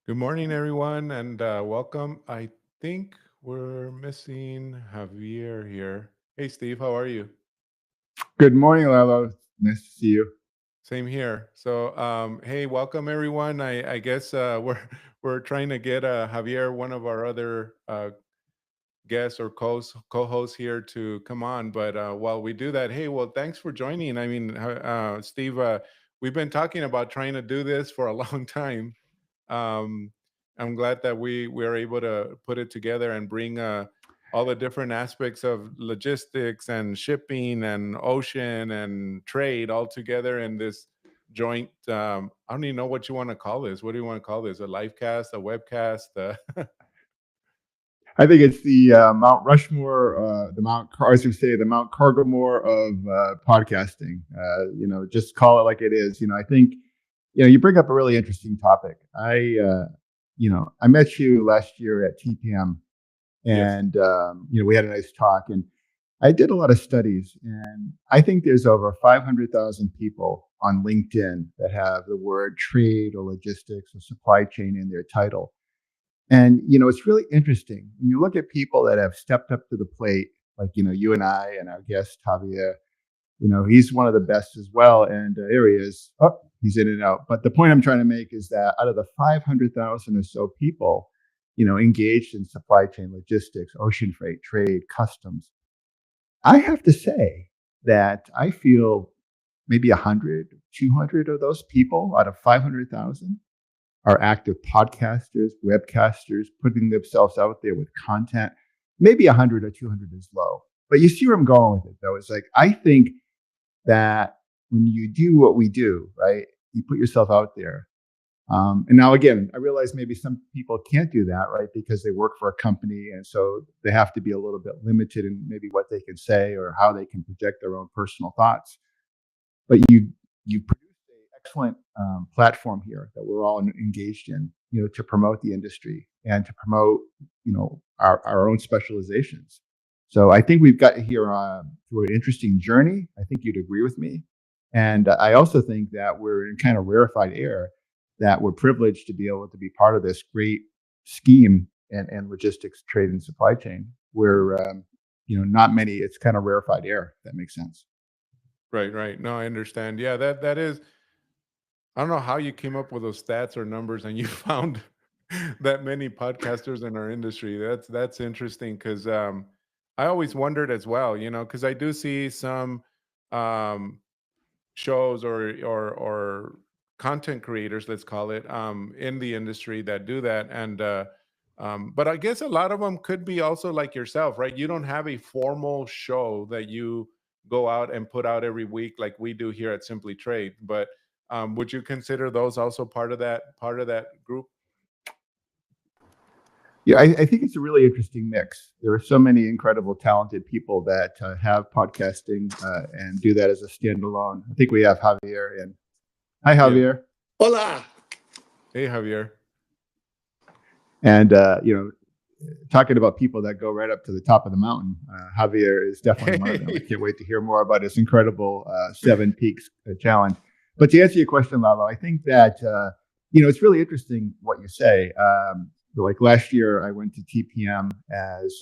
Good morning, everyone, and welcome. I think we're missing Javier here. Hey, Steve, how are you? Good morning, Lalo. Nice to see you. Same here. So, hey, welcome, everyone. I guess we're trying to get Javier, one of our other guests or co-hosts here, to come on. But while we do that, hey, well, thanks for joining. I mean, Steve, we've been talking about trying to do this for a long time. um, I'm glad that we are able to put it together and bring all the different aspects of logistics and shipping and ocean and trade all together in this joint. I don't even know what you want to call this. What do you want to call this? A live cast, a webcast? I think it's the Mount Rushmore, I was going to say the Mount Cargamore of podcasting. Just call it like it is. I think, you bring up a really interesting topic. I met you last year at TPM, Yes. and we had a nice talk, and I did a lot of studies, and I think there's over 500,000 people on LinkedIn that have the word trade or logistics or supply chain in their title. And it's really interesting when you look at people that have stepped up to the plate, like you and I and our guest Javier. He's one of the best as well. And here he is. Oh, he's in and out. But the point I'm trying to make is that out of the 500,000 or so people, engaged in supply chain logistics, ocean freight, trade, customs, I have to say that I feel maybe 100, 200 of those people out of 500,000 are active podcasters, webcasters, putting themselves out there with content. Maybe 100 or 200 is low. But you see where I'm going with it, though. It's like, I think that when you do what we do, right, you put yourself out there. And now, again, I realize maybe some people can't do that, right, because they work for a company. And so they have to be a little bit limited in maybe what they can say or how they can project their own personal thoughts. But you produced an excellent platform here that we're all engaged in, to promote the industry and to promote, our own specializations. So I think we've got here through an interesting journey. I think you'd agree with me, and I also think that we're in kind of rarefied air, that we're privileged to be able to be part of this great scheme and logistics, trade, and supply chain. Where not many. It's kind of rarefied air. If that makes sense. Right, right. No, I understand. Yeah, that is. I don't know how you came up with those stats or numbers, and you found that many podcasters in our industry. That's interesting because I always wondered as well. Because I do see some um, shows or content creators, let's call it, in the industry that do that, and but I guess a lot of them could be also like yourself, right? You don't have a formal show that you go out and put out every week like we do here at Simply Trade, but would you consider those also part of that group? Yeah, I think it's a really interesting mix. There are so many incredible, talented people that have podcasting and do that as a standalone. I think we have Javier in. Hi, Yeah. Javier. Hola. Hey, Javier. And talking about people that go right up to the top of the mountain, Javier is definitely one of them. I can't wait to hear more about his incredible Seven Peaks challenge. But to answer your question, Lalo, I think that it's really interesting what you say. Like last year, I went to TPM as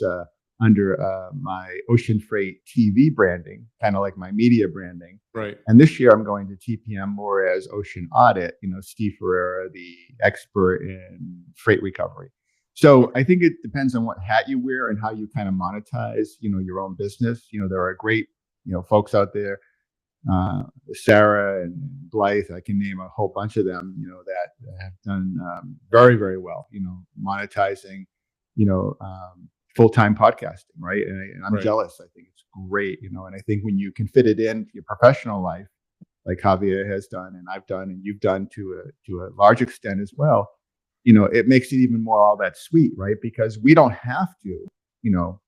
under my Ocean Freight TV branding, kind of like my media branding. Right. And this year, I'm going to TPM more as Ocean Audit. Steve Ferreira, the expert in freight recovery. So Well, I think it depends on what hat you wear and how you kind of monetize, your own business. There are great, folks out there, Sarah and Blythe. I can name a whole bunch of them, that have done very, very well, monetizing, full time podcasting, right? And I'm right. jealous. I think it's great, and I think when you can fit it into your professional life, like Javier has done, and I've done, and you've done to a large extent as well, it makes it even more all that sweet, right? Because we don't have to, you know,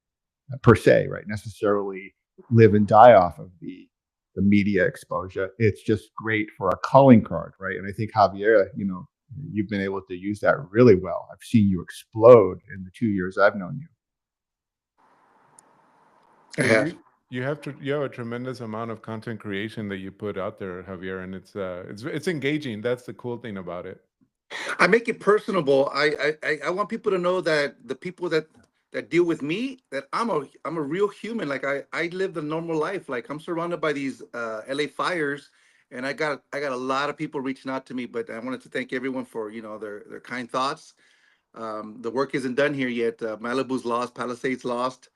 per se, right, necessarily live and die off of the media exposure. It's just great for a calling card, right? And I think Javier, you've been able to use that really well. I've seen you explode in the 2 years I've known you. I Yeah, have. you have a tremendous amount of content creation that you put out there, Javier, and it's engaging. That's the cool thing about it. I make it personable. I want people to know that the people that deal with me, that I'm a real human. Like I live the normal life. Like I'm surrounded by these LA fires, and I got a lot of people reaching out to me. But I wanted to thank everyone for their kind thoughts. The work isn't done here yet. Malibu's lost, Palisades lost.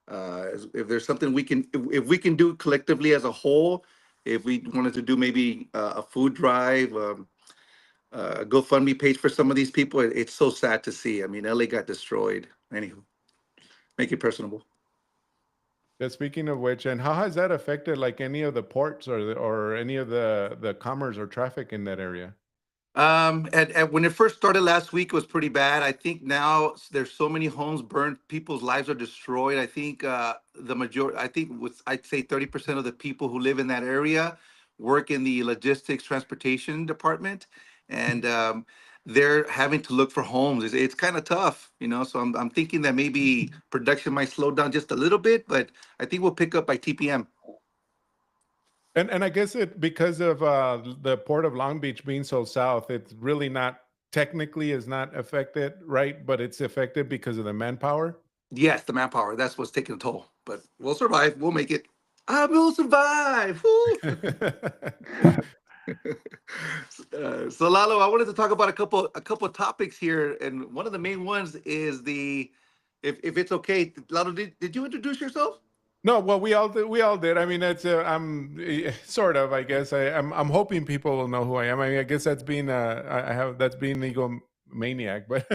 If there's something if we can do collectively as a whole, if we wanted to do maybe a food drive. A GoFundMe page for some of these people. It's so sad to see. I mean, LA got destroyed. Anywho, make it personable. Yeah, speaking of which, and how has that affected like any of the ports or any of the commerce or traffic in that area? And when it first started last week, it was pretty bad. I think now there's so many homes burned, people's lives are destroyed. I think the majority, I think with I'd say 30% of the people who live in that area work in the logistics transportation department, and they're having to look for homes. It's kind of tough, you know. So I'm thinking that maybe production might slow down just a little bit, but I think we'll pick up by TPM. And I guess it because of the port of Long Beach being so south, it's really not technically is not affected, right? But it's affected because of the manpower. Yes, the manpower. That's what's taking a toll, but we'll survive. We'll make it. I will survive. Woo! So Lalo, I wanted to talk about a couple of topics here, and one of the main ones is if it's okay, Lalo, did you introduce yourself? No, well, we all did. We all did. I mean, that's I'm sort of. I guess I'm hoping people will know who I am. I mean, I guess that's being I have that's being egomaniac, but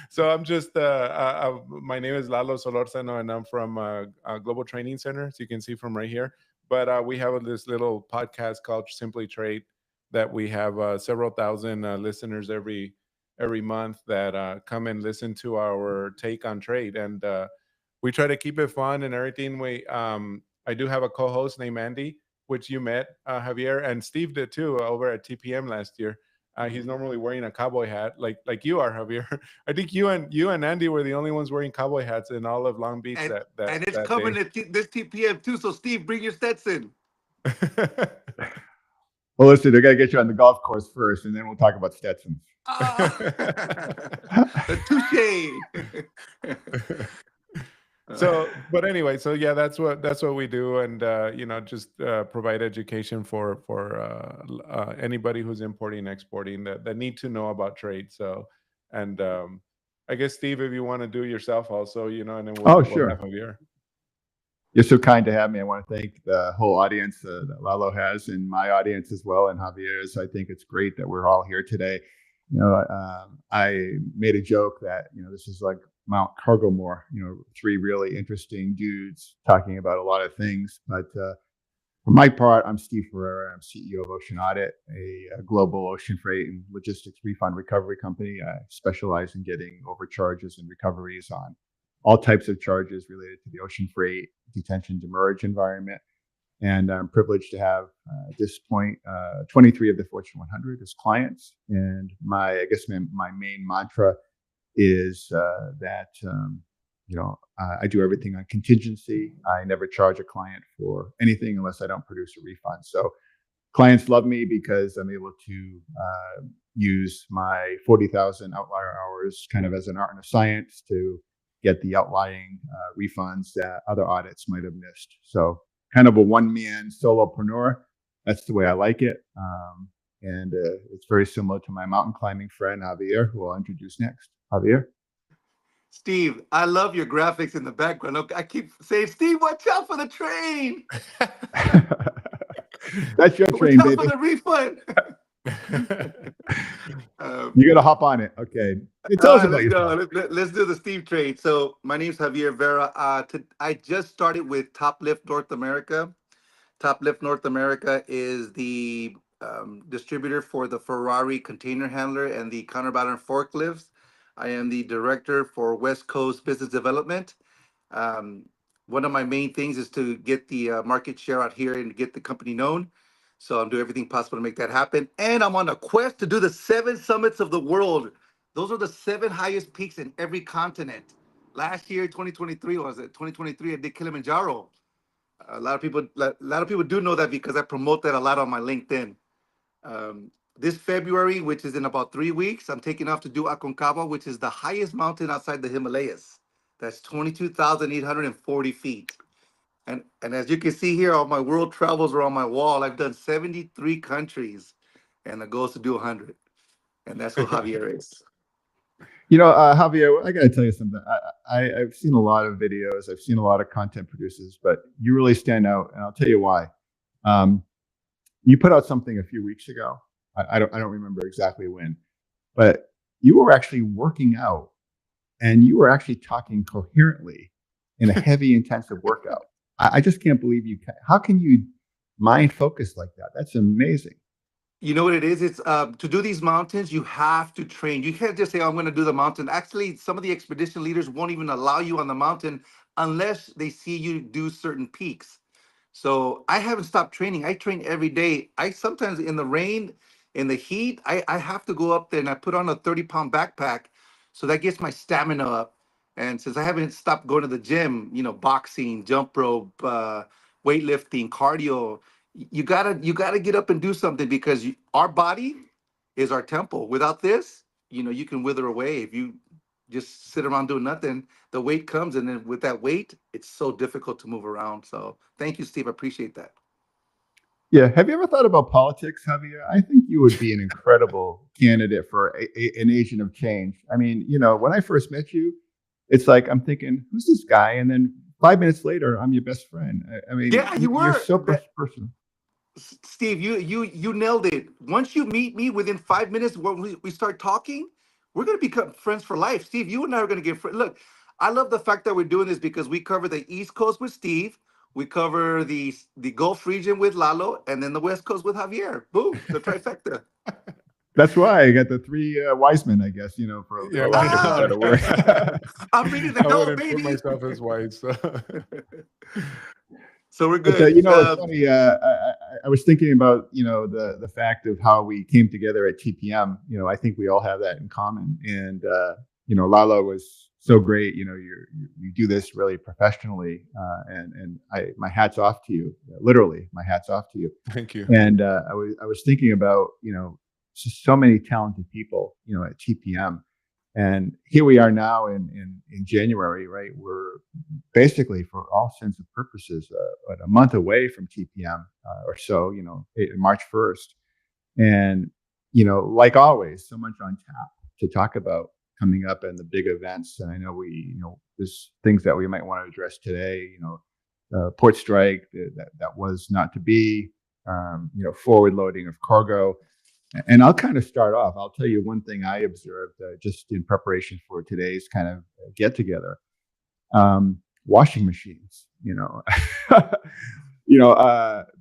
so I'm just my name is Lalo Solorzano, and I'm from Global Training Center, as you can see from right here. But we have this little podcast called Simply Trade that we have several thousand listeners every month that come and listen to our take on trade and. We try to keep it fun and everything. I do have a co-host named Andy, which you met, Javier, and Steve did too over at TPM last year. He's normally wearing a cowboy hat, like you are, Javier. I think you and Andy were the only ones wearing cowboy hats in all of Long Beach And that and it's that coming day. at this TPM too. So Steve, bring your Stetson. Well, listen, I got to get you on the golf course first, and then we'll talk about Stetsons. Ah, touche. So but anyway, so yeah, that's what we do, and just provide education for anybody who's importing exporting that need to know about trade. So and I guess Steve, if you want to do yourself also, and then we'll Oh, we'll have sure. Javier. You're so kind to have me. I want to thank the whole audience that Lalo has and my audience as well, and Javier's. I think it's great that we're all here today. I made a joke that this is like Mount Cargomore. Three really interesting dudes talking about a lot of things. But for my part, I'm Steve Ferreira. I'm CEO of Ocean Audit, a global ocean freight and logistics refund recovery company. I specialize in getting overcharges and recoveries on all types of charges related to the ocean freight detention demurrage environment. And I'm privileged to have at this point 23 of the Fortune 100 as clients. And I guess my main mantra is that I do everything on contingency. I never charge a client for anything unless I don't produce a refund. So clients love me because I'm able to use my 40,000 outlier hours kind of as an art and a science to get the outlying refunds that other audits might have missed. So kind of a one-man solopreneur. That's the way I like it. And it's very similar to my mountain climbing friend, Javier, who I'll introduce next. Javier? Steve, I love your graphics in the background. Look, I keep saying, Steve, watch out for the train. That's your Watch train, out for baby. the refund. Um, You got to hop on it. Okay. Tell All us right, about let's go. yourself. Let's do the Steve trade. So my name's Javier Vera. I just started with Top Lift North America. Top Lift North America is the distributor for the Ferrari container handler and the counterbalance forklifts. I am the director for West Coast Business Development. Um, One of my main things is to get the market share out here and get the company known. So I'm doing everything possible to make that happen. And I'm on a quest to do the seven summits of the world. Those are the seven highest peaks in every continent. Last year, 2023, was it 2023? I did Kilimanjaro. A lot of people do know that because I promote that a lot on my LinkedIn. this February, which is in about 3 weeks, I'm taking off to do Aconcagua, which is the highest mountain outside the Himalayas. That's 22,840 feet. And as you can see here, all my world travels are on my wall. I've done 73 countries, and the goal is to do 100. And that's who Javier is. Javier, I got to tell you something. I've seen a lot of videos. I've seen a lot of content producers, but you really stand out, and I'll tell you why. You put out something a few weeks ago. I don't remember exactly when, but you were actually working out, and you were actually talking coherently in a heavy, intensive workout. I just can't believe you can. How can you mind focus like that? That's amazing. You know what it is? It's to do these mountains, you have to train. You can't just say, "Oh, I'm going to do the mountain." Actually, some of the expedition leaders won't even allow you on the mountain unless they see you do certain peaks. So I haven't stopped training. I train every day. I sometimes in the rain, in the heat, I have to go up there and I put on a 30-pound backpack. So that gets my stamina up. And since I haven't stopped going to the gym, boxing, jump rope, weightlifting, cardio, you gotta get up and do something because our body is our temple. Without this, you can wither away if you just sit around doing nothing. The weight comes, and then with that weight, it's so difficult to move around. So thank you, Steve. I appreciate that. Yeah. Have you ever thought about politics, Javier? I think you would be an incredible candidate for an agent of change. I mean, when I first met you, it's like I'm thinking, who's this guy? And then 5 minutes later, I'm your best friend. I mean, Yeah, you you're were. so personal. Steve, you nailed it. Once you meet me within 5 minutes when we start talking, we're gonna become friends for life. Steve, you and I are gonna get friends. Look, I love the fact that we're doing this because we cover the East Coast with Steve, we cover the Gulf region with Lalo, and then the West Coast with Javier. Boom, the trifecta. That's why I got the three wise men, I guess, Yeah, for lack of a Ah, better word. I'm reading the I note, wouldn't put baby. myself as white. So So we're But good. it's funny. I was thinking about the fact of how we came together at TPM. I think we all have that in common. And Lalo was so great. You do this really professionally, and my hats off to you. Literally, my hats off to you. thank you. And I was thinking about so many talented people at TPM. And here we are now in January, right? We're basically, for all sense of purposes, a month away from TPM or so, March 1st. And, like always, so much on tap to talk about coming up and the big events. And I know there's things that we might want to address today, port strike that was not to be, forward loading of cargo. And I'll kind of start off. I'll tell you one thing I observed just in preparation for today's kind of get together. Washing machines. There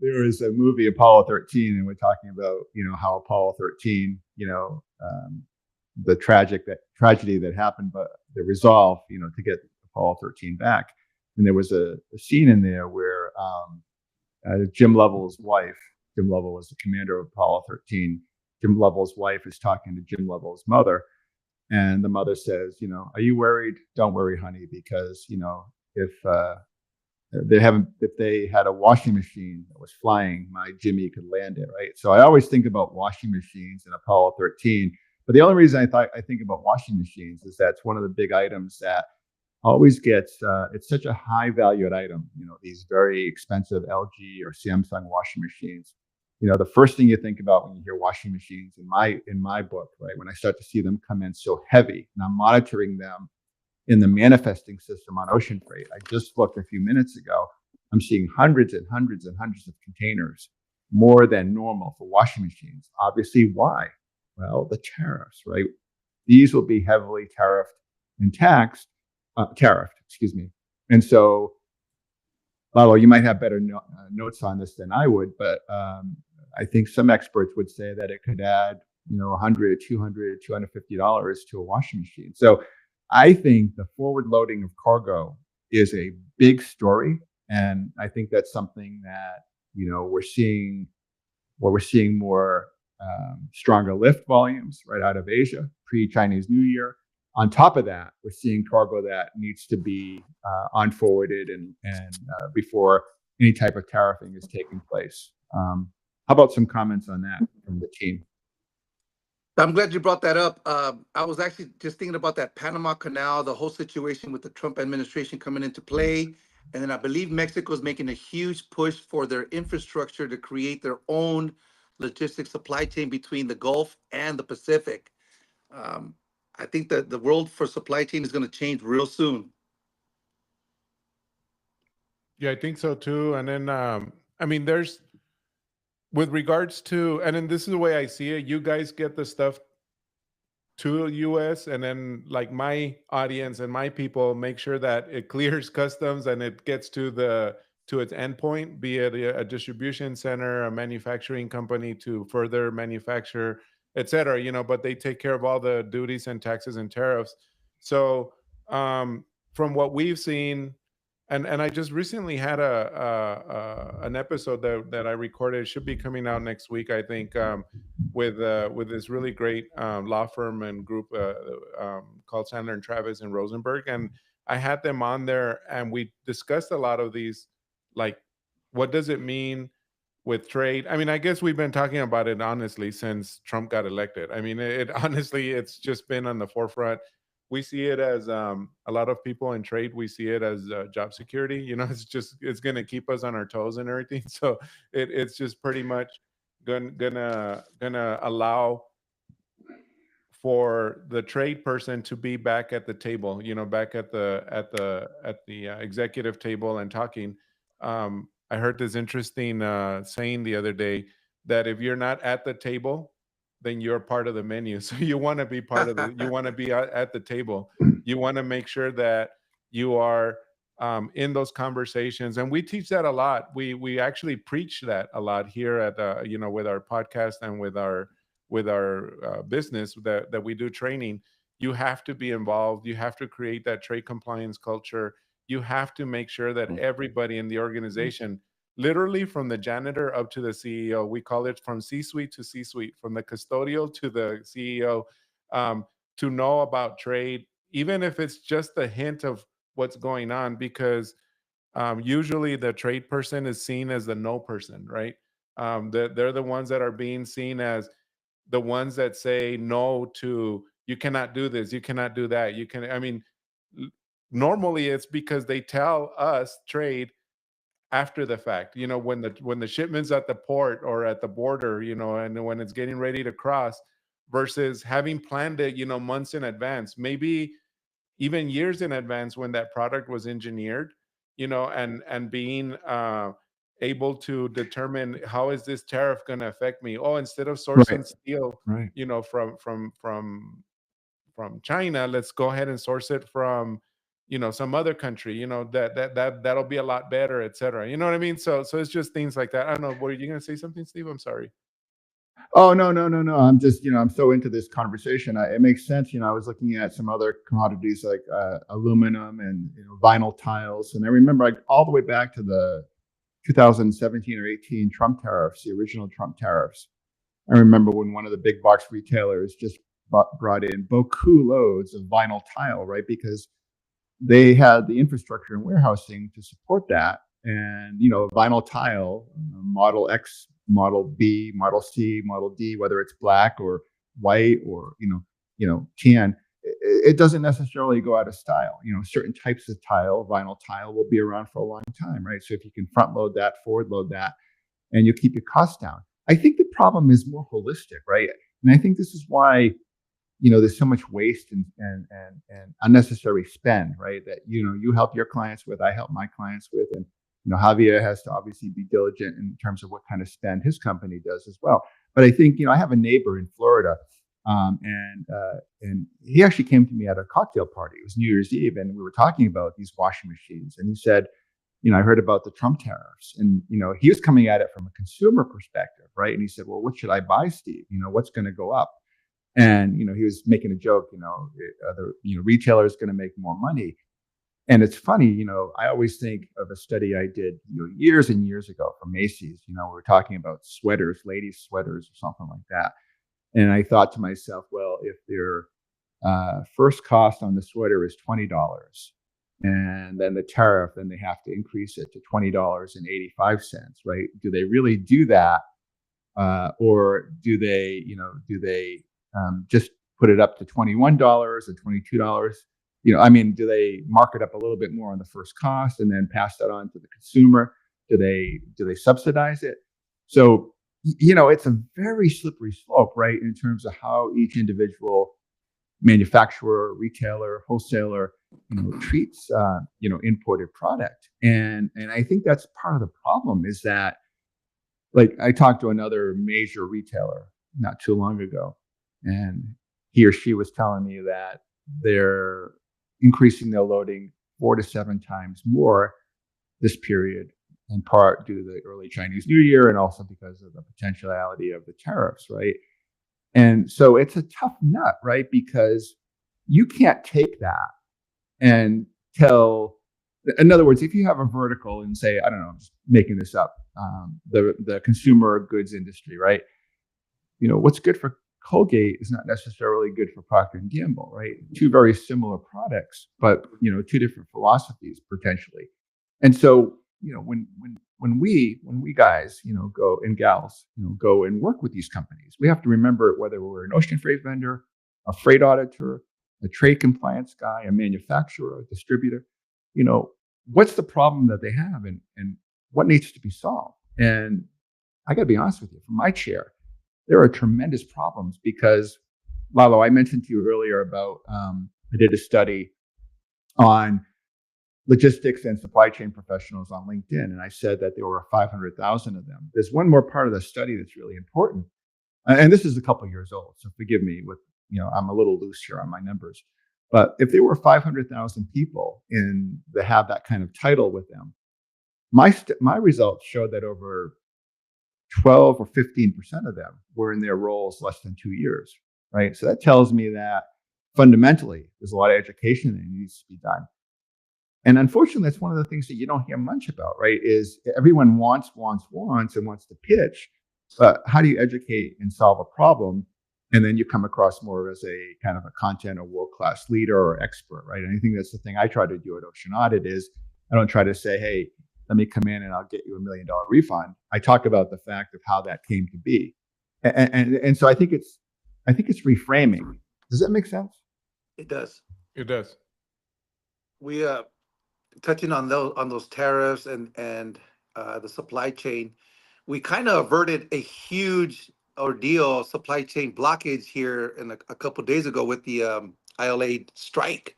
was a movie Apollo 13, and we're talking about how Apollo 13, the tragedy that happened, but the resolve, to get Apollo 13 back. And there was a scene in there where Jim Lovell's wife. Jim Lovell was the commander of Apollo 13. Jim Lovell's wife is talking to Jim Lovell's mother, and the mother says, "Are you worried? Don't worry, honey, because if they had a washing machine that was flying, my Jimmy could land it, right?" So I always think about washing machines in Apollo 13. But the only reason I think about washing machines is that's one of the big items that always gets. It's such a high valued item. These very expensive LG or Samsung washing machines. The first thing you think about when you hear washing machines in my book, right? When I start to see them come in so heavy, and I'm monitoring them in the manifesting system on ocean freight. I just looked a few minutes ago. I'm seeing hundreds and hundreds and hundreds of containers, more than normal for washing machines. Obviously, why? Well, the tariffs, right? These will be heavily tariffed and tariffed, excuse me. And so, Lalo, you might have better notes on this than I would, but I think some experts would say that it could add, $100, $200, $250 to a washing machine. So I think the forward loading of cargo is a big story. And I think that's something that, we're seeing more stronger lift volumes right out of Asia pre-Chinese New Year. On top of that, we're seeing cargo that needs to be on-forwarded and before any type of tariffing is taking place. How about some comments on that from the team? I'm glad you brought that up. I was actually just thinking about that Panama Canal, the whole situation with the Trump administration coming into play. And then I believe Mexico is making a huge push for their infrastructure to create their own logistics supply chain between the Gulf and the Pacific. Um, I think that the world for supply chain is going to change real soon. Yeah, I think so too. And then, I mean, there's with regards to, and then this is the way I see it. You guys get the stuff to US, and then like my audience and my people make sure that it clears customs and it gets to its endpoint, be it a distribution center, a manufacturing company to further manufacture, et cetera, but they take care of all the duties and taxes and tariffs. So from what we've seen, and I just recently had a an episode that I recorded. It should be coming out next week, I think, with this really great law firm and group called Sandler and Travis in Rosenberg, and I had them on there, and we discussed a lot of these, like, what does it mean with trade? I mean, I guess we've been talking about it honestly since Trump got elected. I mean, it honestly, it's just been on the forefront. We see it as a lot of people in trade. We see it as job security. It's going to keep us on our toes and everything. So it's just pretty much gonna allow for the trade person to be back at the table, back at the executive table and talking. I heard this interesting saying the other day that if you're not at the table, then you're part of the menu. So you want to be you want to be at the table. You want to make sure that you are in those conversations, and we teach that a lot. We actually preach that a lot here at with our podcast and with our business that we do training. You have to be involved. You have to create that trade compliance culture. You have to make sure that everybody in the organization, literally from the janitor up to the CEO, we call it from C-suite to C-suite, from the custodial to the CEO, um, to know about trade, even if it's just a hint of what's going on, because usually the trade person is seen as the no person, right? They're the ones that are being seen as the ones that say no to, you cannot do this, you cannot do that, you can. I mean, l- normally it's because they tell us trade after the fact, when the shipment's at the port or at the border, and when it's getting ready to cross, versus having planned it, months in advance, maybe even years in advance, when that product was engineered, and being able to determine, how is this tariff going to affect me? Oh, instead of Right. sourcing steel, Right. from China, let's go ahead and source it from, some other country, that'll be a lot better, et cetera. You know what I mean? So it's just things like that. I don't know. Were you going to say something, Steve? I'm sorry. Oh, no, no, no, no. I'm just, I'm so into this conversation. It makes sense. I was looking at some other commodities like aluminum and vinyl tiles, and I remember all the way back to the 2017 or 18 Trump tariffs, the original Trump tariffs. I remember when one of the big box retailers just brought in beaucoup loads of vinyl tile, right? Because they had the infrastructure and warehousing to support that. And, vinyl tile, Model X, Model B, Model C, Model D, whether it's black or white or, tan, it doesn't necessarily go out of style. Certain types of tile, vinyl tile, will be around for a long time, right? So if you can front load that, forward load that, and you keep your costs down. I think the problem is more holistic, right? And I think this is why there's so much waste and unnecessary spend, right? That you help your clients with, I help my clients with, and Javier has to obviously be diligent in terms of what kind of spend his company does as well. But I think I have a neighbor in Florida, and he actually came to me at a cocktail party. It was New Year's Eve, and we were talking about these washing machines, and he said, I heard about the Trump tariffs, and he was coming at it from a consumer perspective, right? And he said, well, what should I buy, Steve? What's going to go up? And he was making a joke. Other retailer is going to make more money. And it's funny, I always think of a study I did years and years ago for Macy's. We were talking about sweaters, ladies' sweaters, or something like that. And I thought to myself, well, if their first cost on the sweater is $20, and then the tariff, then they have to increase it to $20.85, right? Do they really do that, or do they just put it up to $21 or $22? I mean, do they mark it up a little bit more on the first cost and then pass that on to the consumer? Do they subsidize it? So, it's a very slippery slope, right, in terms of how each individual manufacturer, retailer, wholesaler, treats imported product. And I think that's part of the problem is that, like, I talked to another major retailer not too long ago, and he or she was telling me that they're increasing their loading 4 to 7 times more this period, in part due to the early Chinese New Year and also because of the potentiality of the tariffs, right? And so it's a tough nut, right? Because you can't take that and tell, in other words, if you have a vertical and say, I don't know, I'm just making this up, the consumer goods industry, right? What's good for Colgate is not necessarily good for Procter and Gamble, right? Two very similar products, but two different philosophies potentially. And so, when we guys, go and gals, go and work with these companies, we have to remember whether we're an ocean freight vendor, a freight auditor, a trade compliance guy, a manufacturer, a distributor, what's the problem that they have and what needs to be solved? And I got to be honest with you, from my chair, there are tremendous problems because, Lalo, I mentioned to you earlier about I did a study on logistics and supply chain professionals on LinkedIn, and I said that there were 500,000 of them. There's one more part of the study that's really important, and this is a couple of years old, so forgive me with, I'm a little loose here on my numbers. But if there were 500,000 people that have that kind of title with them, my results showed that over 12 or 15% of them were in their roles less than 2 years, right? So that tells me that fundamentally there's a lot of education that needs to be done. And unfortunately, that's one of the things that you don't hear much about, right? Is everyone wants and wants to pitch, but how do you educate and solve a problem? And then you come across more as a kind of a content or world-class leader or expert, right? And I think that's the thing I try to do at Ocean Audit is I don't try to say, hey, let me come in and I'll get you $1 million refund. I talk about the fact of how that came to be. And so I think it's reframing. Does that make sense? It does. It does. We touching on those tariffs and the supply chain, we kind of averted a huge ordeal, supply chain blockage here in a couple of days ago with the ILA strike.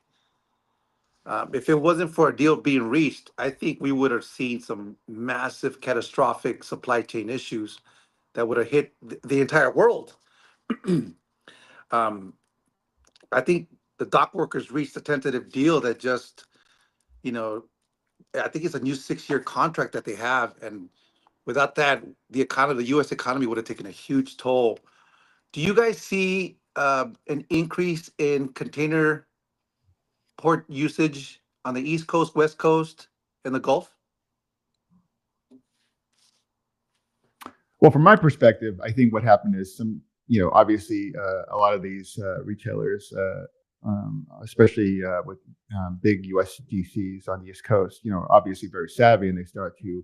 If it wasn't for a deal being reached, I think we would have seen some massive catastrophic supply chain issues that would have hit the entire world. I think the dock workers reached a tentative deal that just, I think it's a new 6-year contract that they have. And without that, the U.S. economy would have taken a huge toll. Do you guys see an increase in container port usage on the East Coast, West Coast, and the Gulf? Well, from my perspective, I think what happened is obviously a lot of these retailers, especially with big US DCs on the East Coast, obviously very savvy, and they start to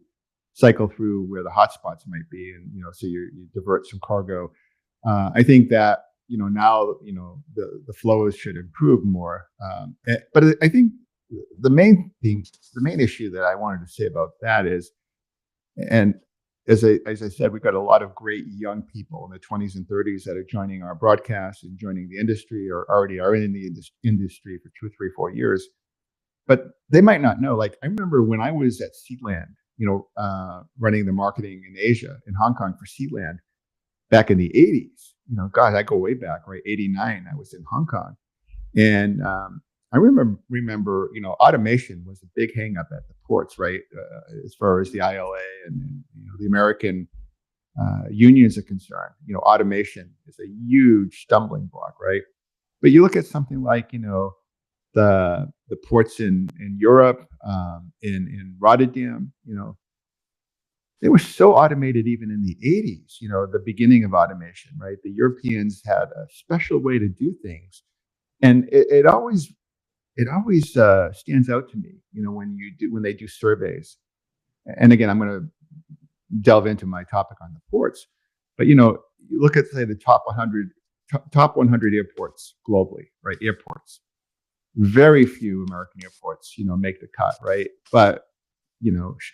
cycle through where the hot spots might be, and so you divert some cargo. I think that now the flows should improve more, but I think the main issue that I wanted to say about that is, and as I said, we've got a lot of great young people in the 20s and 30s that are joining our broadcast and joining the industry, or already are in the industry for 2, 3, 4 years. But they might not know. Like, I remember when I was at Sealand, running the marketing in Asia, in Hong Kong for Sealand back in the 80s. God, I go way back, right? 89, I was in Hong Kong. And I remember, automation was a big hang up at the ports, right? As far as the ILA and the American unions are concerned, automation is a huge stumbling block, right? But you look at something like, the ports in Europe, in Rotterdam, they were so automated even in the 80s, the beginning of automation, right? The Europeans had a special way to do things. And it always stands out to me, when they do surveys. And again, I'm going to delve into my topic on the ports, but you look at, say, the top 100 top 100 airports globally, right? Airports. Very few American airports, make the cut, right? But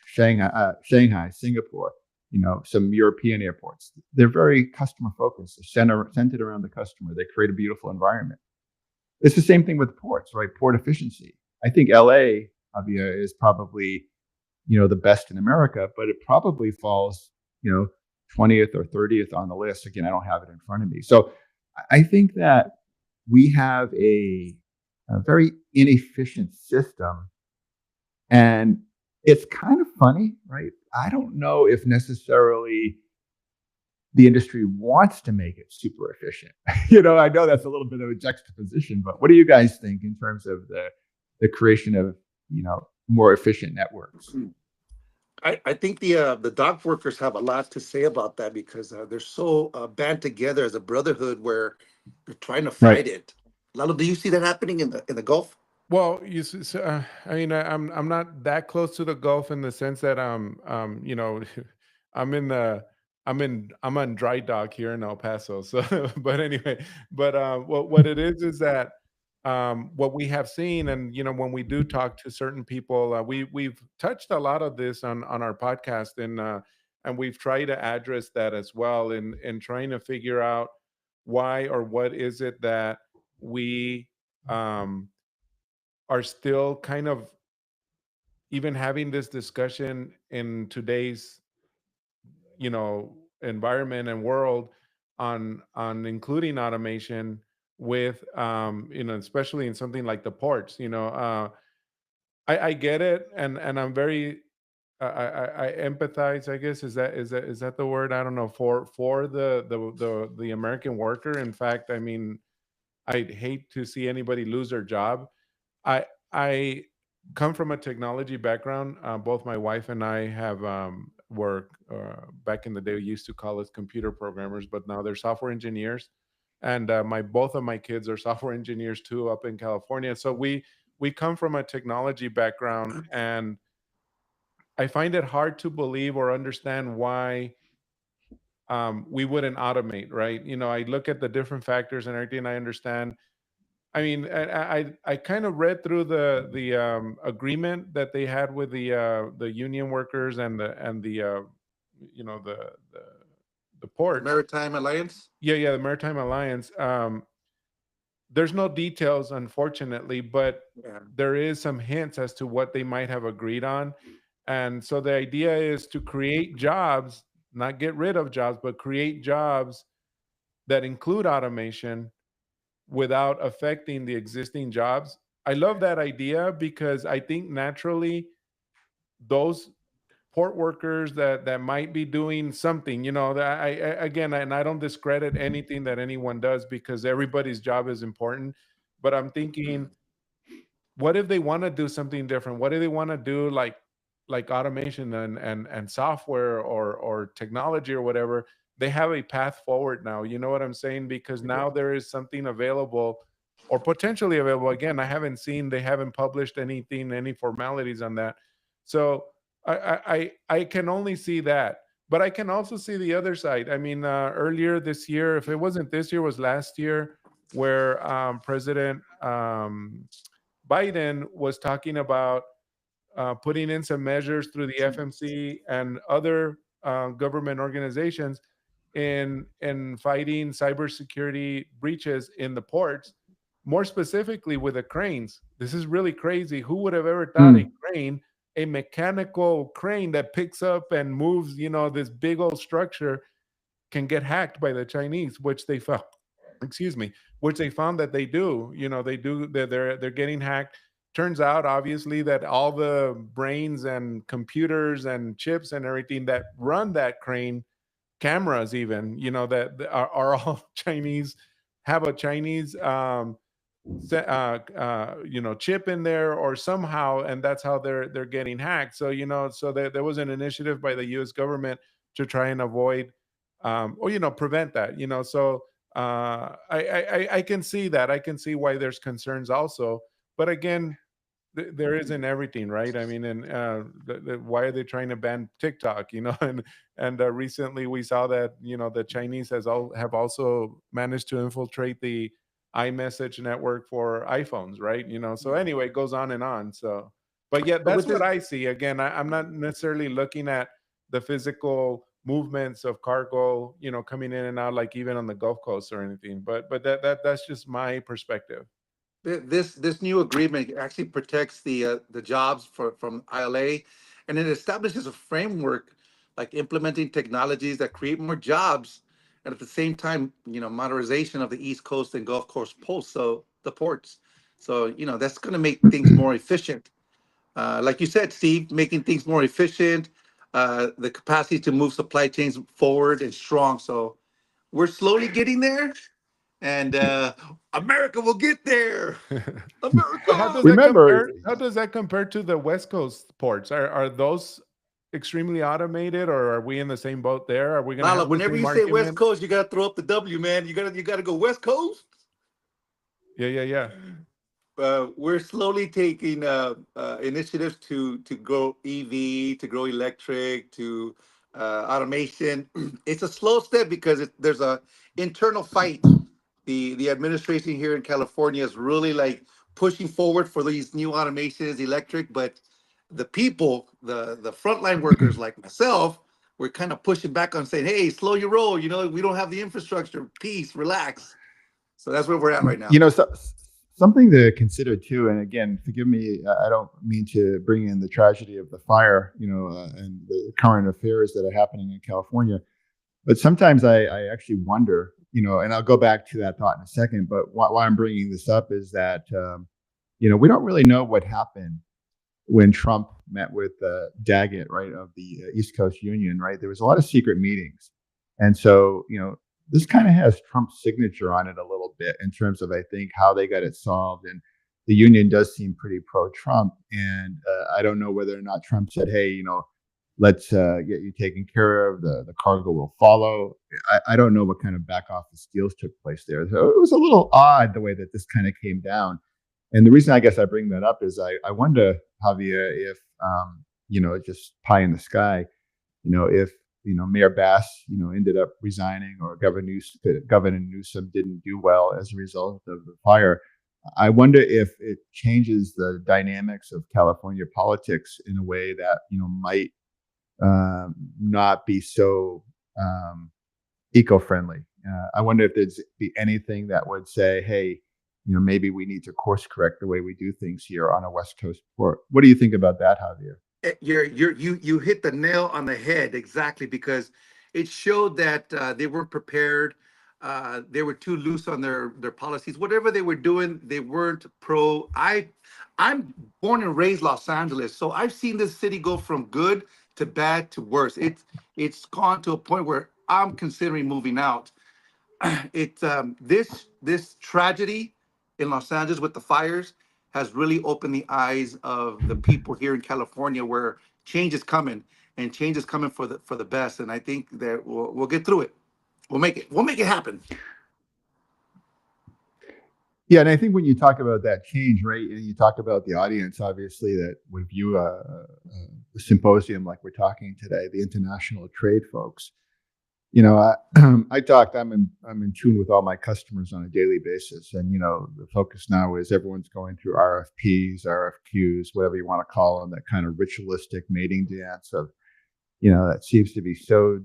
Shanghai, Singapore, some European airports, they're very customer focused. They're centered around the customer. They create a beautiful environment. It's the same thing with ports, right? Port efficiency. I think LA, Javier, is probably, the best in America, but it probably falls, 20th or 30th on the list. Again, I don't have it in front of me. So I think that we have a very inefficient system. And it's kind of funny, right? I don't know if necessarily the industry wants to make it super efficient. I know that's a little bit of a juxtaposition, but what do you guys think in terms of the creation of, more efficient networks? I think the dock workers have a lot to say about that because they're so band together as a brotherhood where they're trying to Right. fight it. Lalo, do you see that happening in the Gulf? Well, I mean, I'm not that close to the Gulf in the sense that I'm in the I'm on dry dock here in El Paso. So, but anyway, but what it is that what we have seen, and when we do talk to certain people, we've touched a lot of this on our podcast, and we've tried to address that as well in trying to figure out why or what is it that we um are still kind of even having this discussion in today's environment and world on including automation with especially in something like the ports. I get it, and I'm very I empathize, I guess. Is that the word? I don't know, for the American worker. In fact, I mean, I'd hate to see anybody lose their job. I come from a technology background. Both my wife and I have worked back in the day. We used to call us computer programmers, but now they're software engineers. And my both of my kids are software engineers too, up in California. So we come from a technology background, and I find it hard to believe or understand why we wouldn't automate. Right? I look at the different factors and everything. I understand. I mean, I kind of read through the agreement that they had with the union workers and the you know the The ports. Maritime Alliance? Yeah, the Maritime Alliance. There's no details, unfortunately, but Yeah. there is some hints as to what they might have agreed on. And so the idea is to create jobs, not get rid of jobs, but create jobs that include automation without affecting the existing jobs. I love that idea because I think naturally those port workers that might be doing something, that again, and I don't discredit anything that anyone does because everybody's job is important, but I'm thinking, what if they want to do something different? What do they want to do, like automation and software or technology or whatever? They have a path forward now. You know what I'm saying? Because now there is something available or potentially available. Again, they haven't published anything, any formalities on that. So I can only see that, but I can also see the other side. I mean, earlier this year, if it wasn't this year, it was last year, where President Biden was talking about putting in some measures through the FMC and other government organizations in fighting cybersecurity breaches in the ports, more specifically with the cranes. This is really crazy. Who would have ever thought Mm. a crane, a mechanical crane that picks up and moves, this big old structure, can get hacked by the Chinese, which they found, excuse me, which they found that they do. They do. They're getting hacked. Turns out, obviously, that all the brains and computers and chips and everything that run that crane, cameras even, that are all Chinese, have a Chinese chip in there or somehow, and that's how they're getting hacked. So so there was an initiative by the U.S. government to try and avoid or prevent that. So I can see that. I can see why there's concerns also. But again, there isn't everything, right? I mean, and why are they trying to ban TikTok? You know, and recently we saw that the Chinese have also managed to infiltrate the iMessage network for iPhones, right? So anyway, it goes on and on. So, but yeah, But that's with what this, I see. Again, I'm not necessarily looking at the physical movements of cargo, coming in and out, like even on the Gulf Coast or anything. But that's just my perspective. this new agreement actually protects the jobs from ILA, and it establishes a framework like implementing technologies that create more jobs, and at the same time, modernization of the East Coast and Gulf Coast ports. So the ports, so that's going to make things more efficient. Like you said, Steve, making things more efficient, the capacity to move supply chains forward and strong. So we're slowly getting there, and America will get there. But how does America. that Remember, compare? How does that compare to the West Coast ports? Are those extremely automated, or are we in the same boat there? Are we going to Lala, have the whenever same you say West argument? Coast, you gotta throw up the W, man. You gotta go West Coast. Yeah, yeah, yeah. We're slowly taking initiatives to grow EV, to grow electric, to automation. It's a slow step because there's a internal fight. The administration here in California is really like pushing forward for these new automations, electric, but the people, the frontline workers like myself, we're kind of pushing back on saying, "Hey, slow your roll. We don't have the infrastructure. Peace, relax." So that's where we're at right now. something to consider too. And again, forgive me, I don't mean to bring in the tragedy of the fire, and the current affairs that are happening in California. But sometimes I actually wonder, and I'll go back to that thought in a second. But why I'm bringing this up is that, we don't really know what happened when Trump met with Daggett, right, of the East Coast Union, right? There was a lot of secret meetings. And so, this kind of has Trump's signature on it a little bit in terms of, I think, how they got it solved. And the union does seem pretty pro-Trump. And I don't know whether or not Trump said, hey, let's get you taken care of. The cargo will follow. I don't know what kind of back office deals took place there. So it was a little odd the way that this kind of came down. And the reason I guess I bring that up is I wonder, Javier, if, just pie in the sky, if, Mayor Bass, ended up resigning, or Governor Newsom didn't do well as a result of the fire. I wonder if it changes the dynamics of California politics in a way that, might not be so eco-friendly. I wonder if there's be anything that would say, hey, maybe we need to course correct the way we do things here on a West Coast port. What do you think about that, Javier? You hit the nail on the head exactly, because it showed that they weren't prepared. They were too loose on their policies. Whatever they were doing, they weren't pro. I'm born and raised Los Angeles, so I've seen this city go from good to bad to worse. It's gone to a point where I'm considering moving out. This tragedy in Los Angeles with the fires has really opened the eyes of the people here in California, where change is coming, and change is coming for the best. And I think that we'll get through it. We'll make it happen. Yeah, and I think when you talk about that change, right, and you talk about the audience, obviously, that would view a symposium like we're talking today, the international trade folks. I'm in tune with all my customers on a daily basis. And, the focus now is everyone's going through RFPs, RFQs, whatever you want to call them, that kind of ritualistic mating dance of, that seems to be so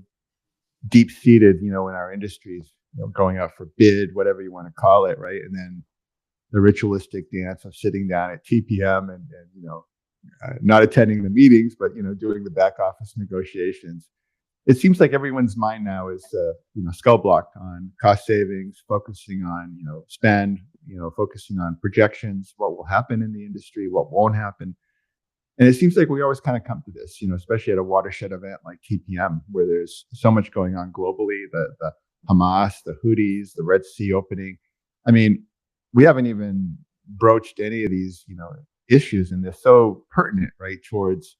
deep seated, in our industries, going out for bid, whatever you want to call it. Right. And then the ritualistic dance of sitting down at TPM and not attending the meetings, but, doing the back office negotiations. It seems like everyone's mind now is, skull blocked on cost savings, focusing on, spend, focusing on projections, what will happen in the industry, what won't happen. And it seems like we always kind of come to this, especially at a watershed event like TPM, where there's so much going on globally, the Hamas, the Houthis, the Red Sea opening. I mean, we haven't even broached any of these, issues, and they're so pertinent, right, towards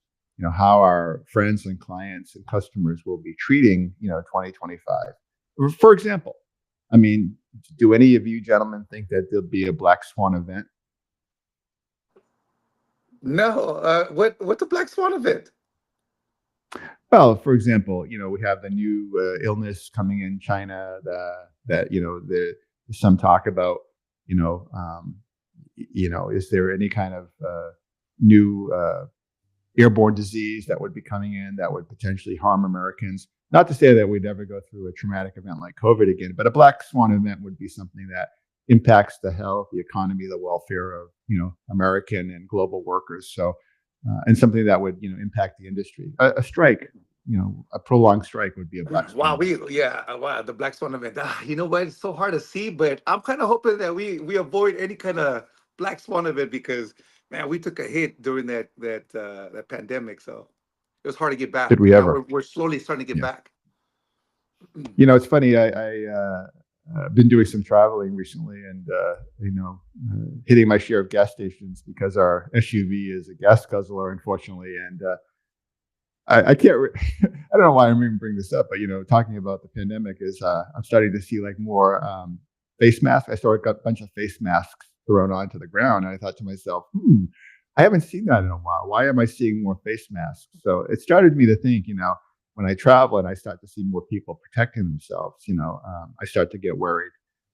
how our friends and clients and customers will be treating 2025. For example, I mean, do any of you gentlemen think that there'll be a black swan event? No, what's the black swan event? Well, for example, we have the new illness coming in China that there's some talk about, you know, um, is there any kind of new airborne disease that would be coming in that would potentially harm Americans? Not to say that we'd ever go through a traumatic event like COVID again, but a black swan event would be something that impacts the health, the economy, the welfare of American and global workers. So, and something that would impact the industry. A strike, a prolonged strike would be a black swan Wow, event. wow, the black swan event. You know what? It's so hard to see, but I'm kind of hoping that we avoid any kind of black swan event because man, we took a hit during that pandemic, so it was hard to get back. Did we But now ever? we're slowly starting to get Yeah. back. It's funny. I been doing some traveling recently, and hitting my share of gas stations because our SUV is a gas guzzler, unfortunately. And I can't. I don't know why I'm even bringing this up, but talking about the pandemic is I'm starting to see like more face masks. I saw a bunch of face masks thrown onto the ground, and I thought to myself, I haven't seen that in a while. Why am I seeing more face masks? So it started me to think, when I travel and I start to see more people protecting themselves, I start to get worried.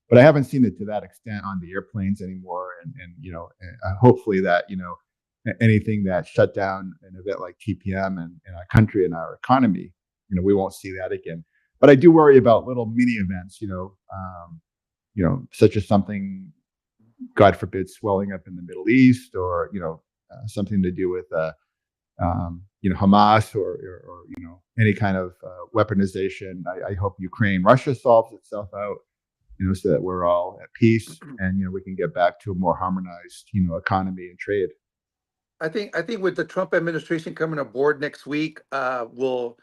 But I haven't seen it to that extent on the airplanes anymore, and hopefully that anything that shut down an event like TPM in our country and our economy, we won't see that again. But I do worry about little mini events, such as something, God forbid, swelling up in the Middle East, or something to do with Hamas, or any kind of weaponization. I hope Ukraine, Russia solves itself out, so that we're all at peace and we can get back to a more harmonized economy and trade. I think with the Trump administration coming aboard next week, will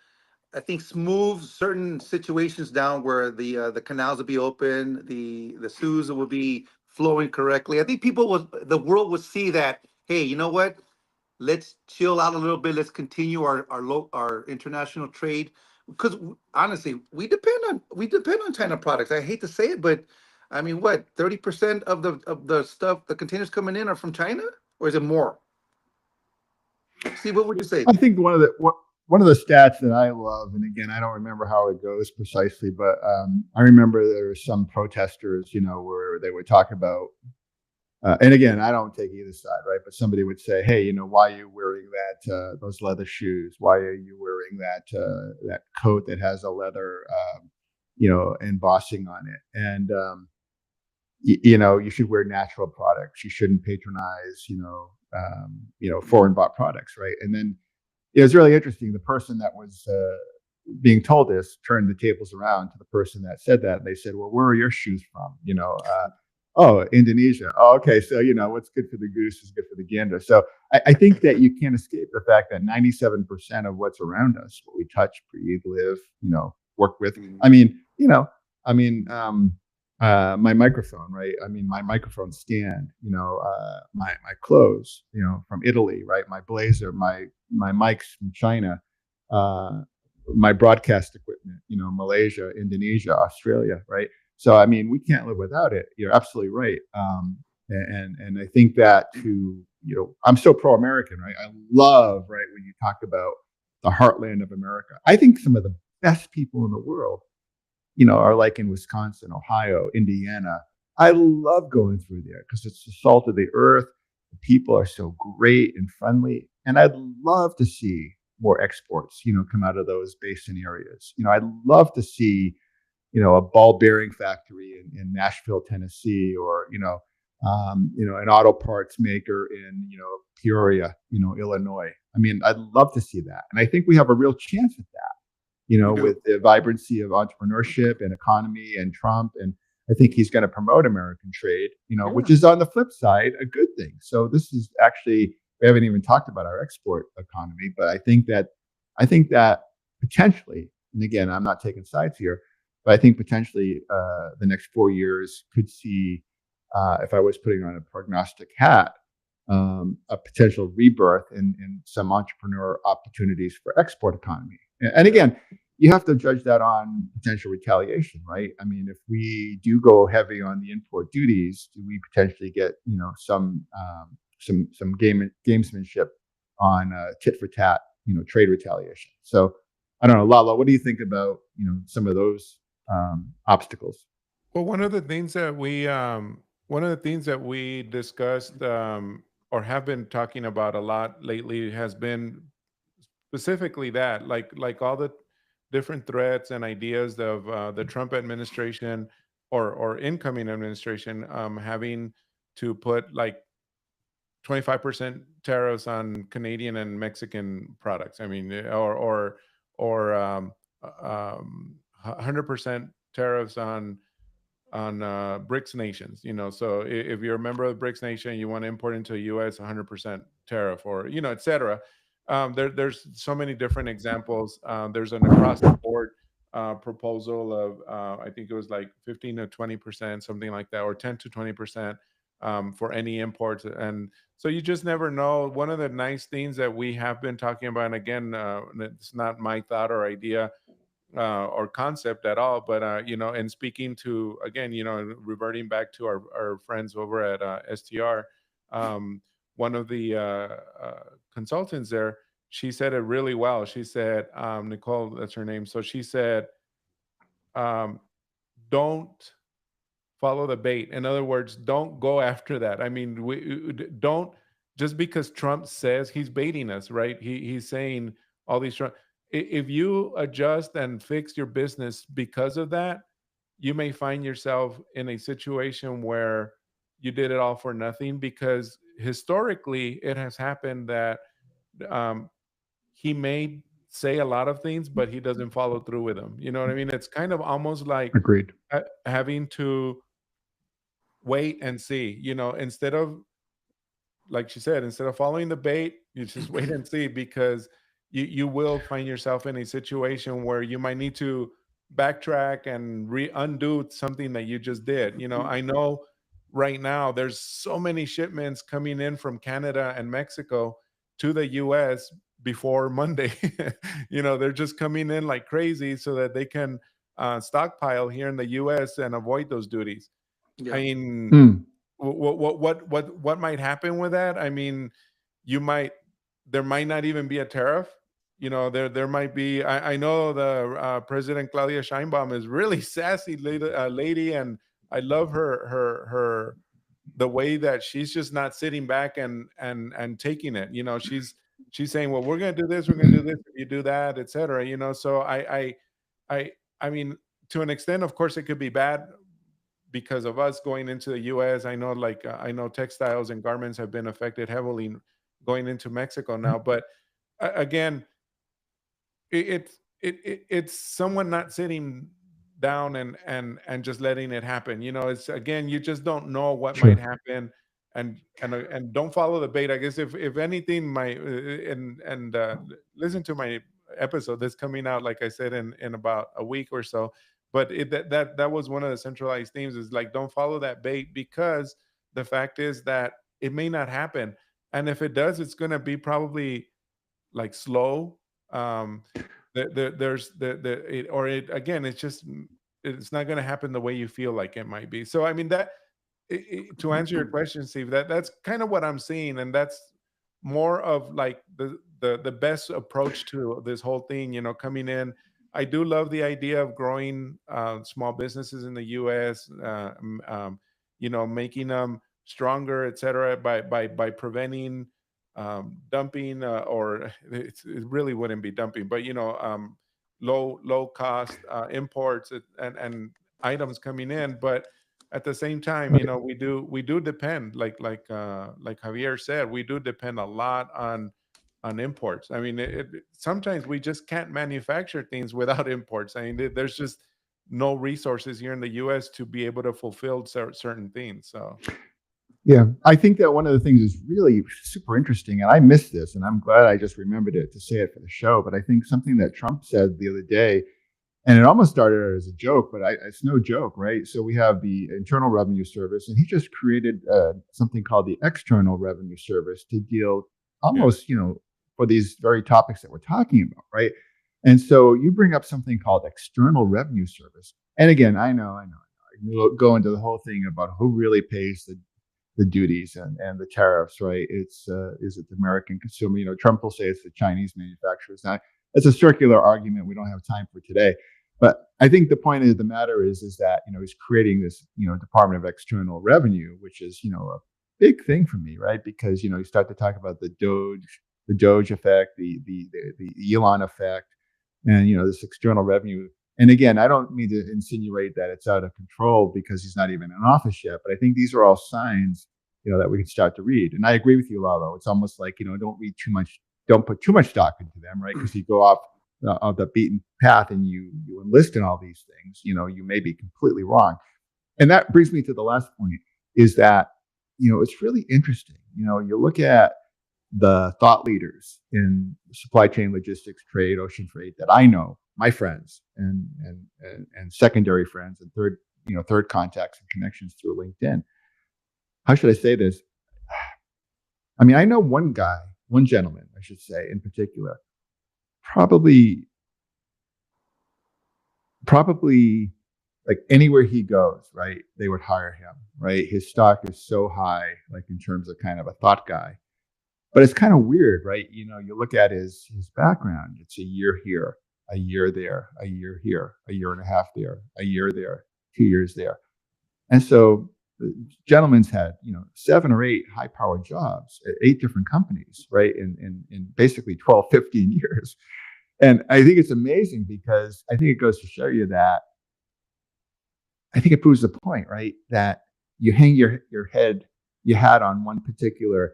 I think smooth certain situations down where the canals will be open, the sewers will be flowing correctly. I think the world would see that. Hey, you know what? Let's chill out a little bit. Let's continue our international trade because honestly, we depend on China products. I hate to say it, but I mean, what 30% of the stuff, the containers coming in are from China, or is it more? See, what would you say? I think one of the stats that I love, and again, I don't remember how it goes precisely, but I remember there were some protesters, where they would talk about, and again, I don't take either side, right? But somebody would say, "Hey, why are you wearing those leather shoes? Why are you wearing that coat that has a leather, embossing on it?" And you should wear natural products. You shouldn't patronize, foreign bought products, right? And then it was really interesting. The person that was being told this turned the tables around to the person that said that. And they said, "Well, where are your shoes from?" Oh, Indonesia. Oh, okay. So, what's good for the goose is good for the gander. So I think that you can't escape the fact that 97% of what's around us, what we touch, breathe, live, work with. Mhm. I mean, my microphone, right? I mean, my microphone stand, my clothes, from Italy, right? My blazer, my mics from China, uh, my broadcast equipment, Malaysia, Indonesia, Australia, right? So, I mean, we can't live without it. You're absolutely right. And I think that I'm so pro-American, right? I love, right, when you talk about the heartland of America. I think some of the best people in the world, are like in Wisconsin, Ohio, Indiana. I love going through there because it's the salt of the earth. The people are so great and friendly. And I'd love to see more exports, come out of those basin areas. I'd love to see, a ball bearing factory in Nashville, Tennessee, or, an auto parts maker in, Peoria, Illinois. I mean, I'd love to see that. And I think we have a real chance at that, We do. with the vibrancy of entrepreneurship and economy and Trump. And I think he's going to promote American trade, which Yeah. is on the flip side a good thing. So this is actually, we haven't even talked about our export economy, but I think that potentially, and again, I'm not taking sides here, but I think potentially the next 4 years could see, if I was putting on a prognostic hat, a potential rebirth in some entrepreneur opportunities for export economy. And again, you have to judge that on potential retaliation, right? I mean, if we do go heavy on the import duties, do we potentially get some some gamesmanship on tit for tat, trade retaliation. So I don't know, Lalo, what do you think about some of those obstacles? Well, one of the things that we discussed or have been talking about a lot lately has been specifically that, like all the different threats and ideas of the Trump administration or incoming administration having to put like 25% tariffs on Canadian and Mexican products. I mean, or 100% tariffs on BRICS nations. So if you're a member of the BRICS nation, you want to import into the U.S. 100% tariff, or et cetera. There's so many different examples. There's an across the board proposal of I think it was like 15 to 20%, something like that, or 10 to 20% for any imports. And so you just never know. One of the nice things that we have been talking about, and again, it's not my thought or idea or concept at all, but and speaking to, again, reverting back to our friends over at STR, one of the consultants there, she said it really well. She said, Nicole, that's her name. So she said, um, don't follow the bait. In other words, don't go after that. I mean, don't, just because Trump says, he's baiting us, right? He's saying all these if you adjust and fix your business because of that, you may find yourself in a situation where you did it all for nothing, because historically it has happened that um, he may say a lot of things, but he doesn't follow through with them. You know what I mean? It's kind of almost like Agreed. having to wait and see, instead of, like she said, instead of following the bait, you just wait and see, because you will find yourself in a situation where you might need to backtrack and undo something that you just did. I know right now there's so many shipments coming in from Canada and Mexico to the US before Monday. They're just coming in like crazy so that they can stockpile here in the US and avoid those duties. I Yeah. mean, Mm, what might happen with that? I mean, you might there might not even be a tariff. There might be. I know the President Claudia Sheinbaum is really sassy lady, and I love her the way that she's just not sitting back and taking it. She's saying, well, we're going to do this, we're going to do this, if you do that, etc. So I I mean, to an extent, of course, it could be bad because of us going into the U.S. I know, like, I know textiles and garments have been affected heavily going into Mexico now. But again, it's someone not sitting down and just letting it happen. It's, again, you just don't know what might sure. happen, and don't follow the bait. I guess if anything, my and listen to my episode that's coming out, like I said, in about a week or so. But that was one of the centralized themes, is like, don't follow that bait, because the fact is that it may not happen, and if it does, it's going to be probably like slow. um there's or it, again, it's just, it's not going to happen the way you feel like it might be. So I mean, to answer your question, Steve, that's kind of what I'm seeing, and that's more of like the best approach to this whole thing, coming in. I do love the idea of growing small businesses in the US, making them stronger, et cetera, by preventing dumping, or it really wouldn't be dumping, but low cost imports and items coming in. But at the same time, Right. we do depend, like Javier said, we do depend a lot on imports. I mean, sometimes we just can't manufacture things without imports. I mean, there's just no resources here in the US to be able to fulfill certain things. So Yeah, I think that one of the things is really super interesting, and I missed this, and I'm glad I just remembered it to say it for the show. But I think something that Trump said the other day, and it almost started as a joke, but it's no joke, right? So we have the Internal Revenue Service, and he just created something called the External Revenue Service to deal yeah. almost, for these very topics that we're talking about, right? And so you bring up something called External Revenue Service, and again, I know, I go into the whole thing about who really pays the duties and the tariffs, right? It's is it the American consumer? Trump will say it's the Chinese manufacturers. Now, it's a circular argument we don't have time for today. But I think the point of the matter is that he's creating this Department of External Revenue, which is a big thing for me, right? Because you start to talk about the Doge effect, the Elon effect, and this external revenue. And again, I don't mean to insinuate that it's out of control because he's not even in office yet, but I think these are all signs, that we can start to read. And I agree with you, Lalo. It's almost like, don't read too much, don't put too much stock into them, right? Because you go off of the beaten path and you enlist in all these things, you may be completely wrong. And that brings me to the last point is that, it's really interesting. You look at the thought leaders in supply chain logistics, trade, ocean freight that I know, my friends and secondary friends and third contacts and connections through LinkedIn. How should I say this? I mean, I know one gentleman, I should say, in particular, probably like anywhere he goes, right? They would hire him, right? His stock is so high, like in terms of kind of a thought guy. But it's kind of weird, right? You look at his background. It's a year here, a year there, a year here, a year and a half there, a year there, 2 years there. And so the gentleman's had, 7 or 8 high-powered jobs at 8 different companies, right? In basically 12, 15 years. And I think it's amazing because I think it goes to show you that I think it proves the point, right? That you hang your hat on one particular